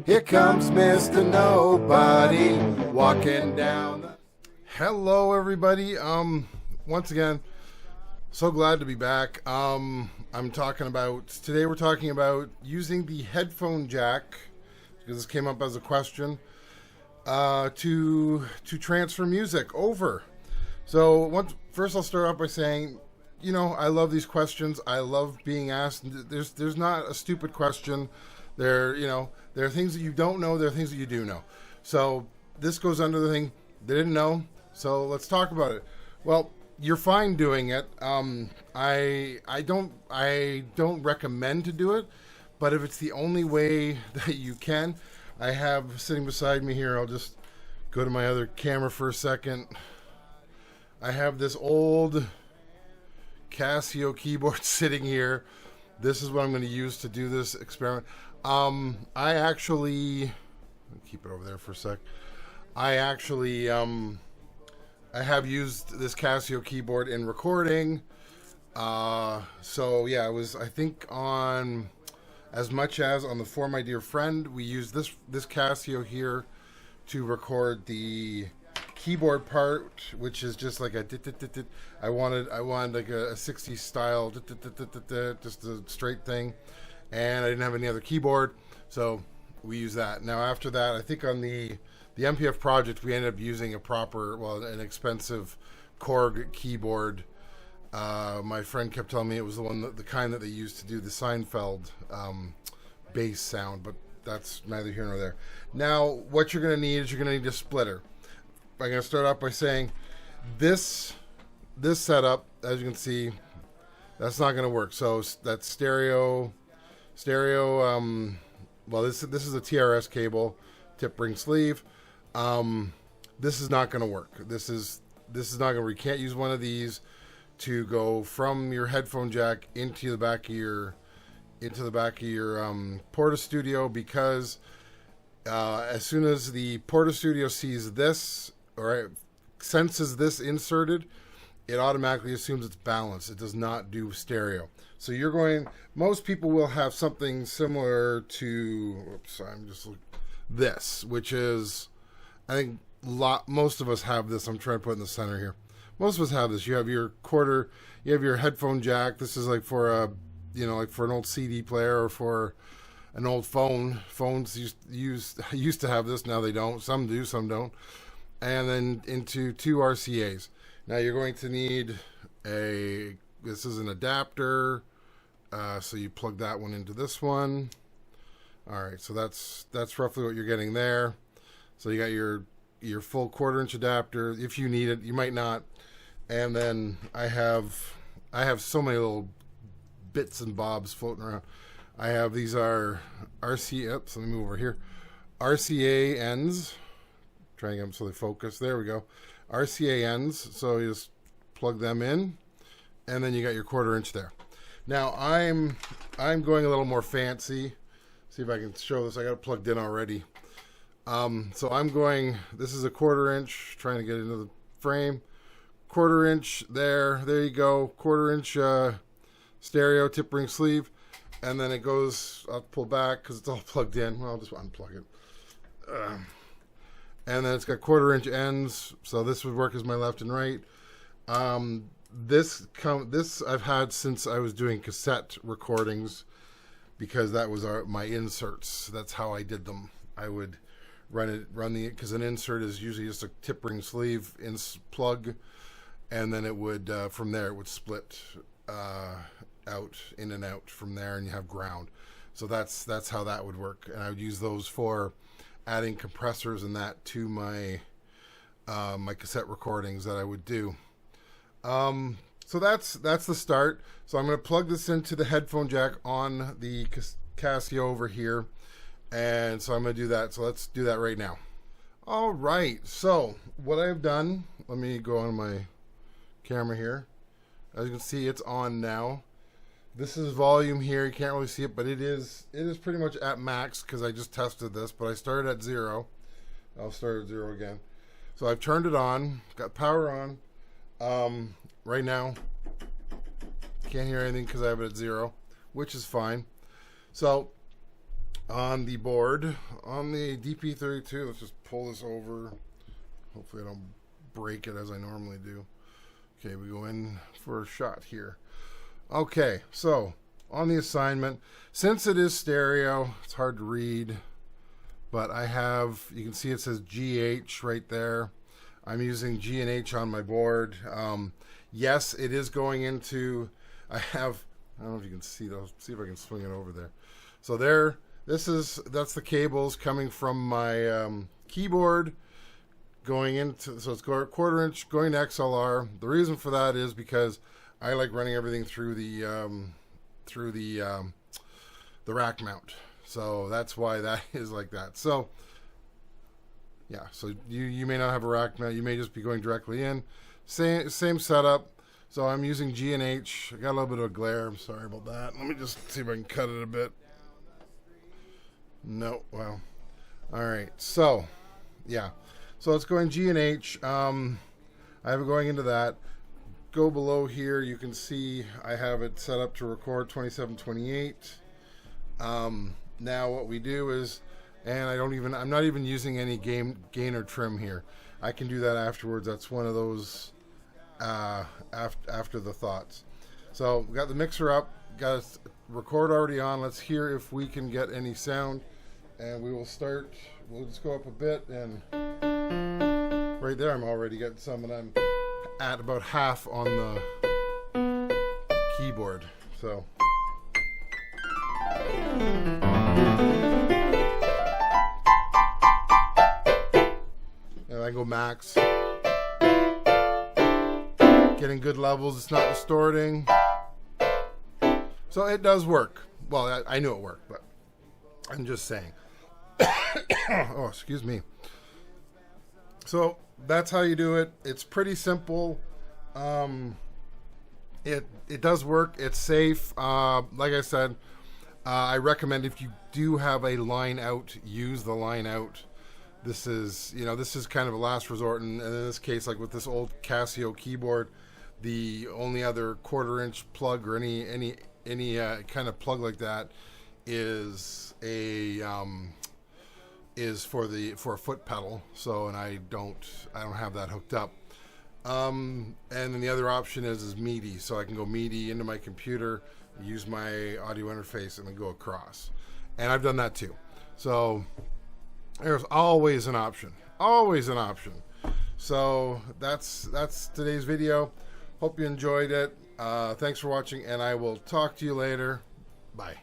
Here comes Mr. Nobody walking down the... Hello, everybody. Once again, so glad to be back. Today we're talking about using the headphone jack, because this came up as a question, to transfer music over. So first I'll start off by saying, I love these questions. I love being asked. There's not a stupid question. There are things that you don't know. There are things that you do know. So this goes under the thing they didn't know. So let's talk about it. Well, you're fine doing it. I don't recommend to do it, but if it's the only way that you can, I have sitting beside me here. I'll just go to my other camera for a second. I have this old Casio keyboard sitting here. This is what I'm going to use to do this experiment. I actually keep it over there for a sec. I have used this Casio keyboard in recording. So yeah, it was, I think, on as much as on the For My Dear Friend, we used this Casio here to record the keyboard part, which is just like a I wanted like a 60s style just a straight thing, and I didn't have any other keyboard, so we use that. Now after that, I think on the MPF Project, we ended up using an expensive Korg keyboard. My friend kept telling me it was the kind that they used to do the Seinfeld bass sound, but that's neither here nor there. Now, what you're going to need is a splitter. I'm going to start off by saying this setup, as you can see, that's not going to work. So that's stereo. Well, this is a TRS cable, tip ring sleeve. This is not going to work. This is not going to work. You can't use one of these to go from your headphone jack into the back of your Porta Studio, because as soon as the Porta Studio sees this, or senses this inserted, it automatically assumes it's balanced. It does not do stereo. So most people will have something similar to, this, which is, I think most of us have this. I'm trying to put it in the center here. Most of us have this. You have your headphone jack. This is like for like for an old CD player or for an old phone. Phones used to have this. Now they don't. Some do, some don't. And then into two RCAs. Now you're going to need this is an adapter. So you plug that one into this one. All right, so that's roughly what you're getting there. So you got your full 1/4-inch adapter. If you need it, you might not. And then I have so many little bits and bobs floating around. These are RCA. Oops, let me move over here. RCA ends. Trying to get them so they focus. There we go. RCA ends. So you just plug them in, and then you got your 1/4-inch there. Now I'm going a little more fancy. See if I can show this. I got it plugged in already. So this is a 1/4-inch, trying to get into the frame. 1/4-inch there you go. 1/4-inch stereo tip ring sleeve, and then it goes, I'll pull back because it's all plugged in. Well, I'll just unplug it. And then it's got 1/4-inch ends, so this would work as my left and right. This I've had since I was doing cassette recordings, because that was my inserts. That's how I did them. I would because an insert is usually just a tip ring sleeve plug, and then it would from there it would split out, in and out from there, and you have ground. So that's how that would work, and I would use those for adding compressors and that to my my cassette recordings that I would do. So that's the start. So I'm going to plug this into the headphone jack on the Casio over here. And so I'm going to do that. So let's do that right now. All right. So what I've done, let me go on my camera here. As you can see, it's on now. This is volume here. You can't really see it, but it is pretty much at max because I just tested this, but I started at 0. I'll start at 0 again. So I've turned it on, got power on. Right now, can't hear anything because I have it at 0, which is fine. So on the board on the DP32. Let's just pull this over. Hopefully I don't break it as I normally do. Okay, we go in for a shot here. Okay, so on the assignment, since it is stereo, it's hard to read, but I have, you can see it says GH right there. I'm using G and H on my board. Yes, it is going into, I don't know if you can see those, see if I can swing it over there. So there, that's the cables coming from my keyboard going into, so it's 1/4 inch going to XLR. The reason for that is because I like running everything through the rack mount. So that's why that is like that. So yeah, so you may not have a rack mount. You may just be going directly in. Same setup. So I'm using G and H. I got a little bit of glare. I'm sorry about that. Let me just see if I can cut it a bit. No, well, all right. So yeah, so it's going G and H. I have it going into that. Go below here, you can see I have it set up to record 2728. Now what we do is, and I'm not even using any gain or trim here. I can do that afterwards. That's one of those after the thoughts. So we got the mixer up, got a record already on. Let's hear if we can get any sound, and we will start. We'll just go up a bit, and right there I'm already getting some, and I'm at about half on the keyboard. So and I go max, getting good levels. It's not distorting, so it does work. Well, I knew it worked, but I'm just saying. Oh, excuse me. So that's how you do it. It's pretty simple. It does work. It's safe. Like I said, I recommend if you do have a line out, use the line out. This is kind of a last resort, and in this case, like with this old Casio keyboard, the only other 1/4 inch plug or any kind of plug like that is for a foot pedal. So, and I don't have that hooked up. And then the other option is MIDI, so I can go MIDI into my computer, use my audio interface, and then go across. And I've done that too. So there's always an option. Always an option. So that's today's video. Hope you enjoyed it. Thanks for watching, and I will talk to you later. Bye.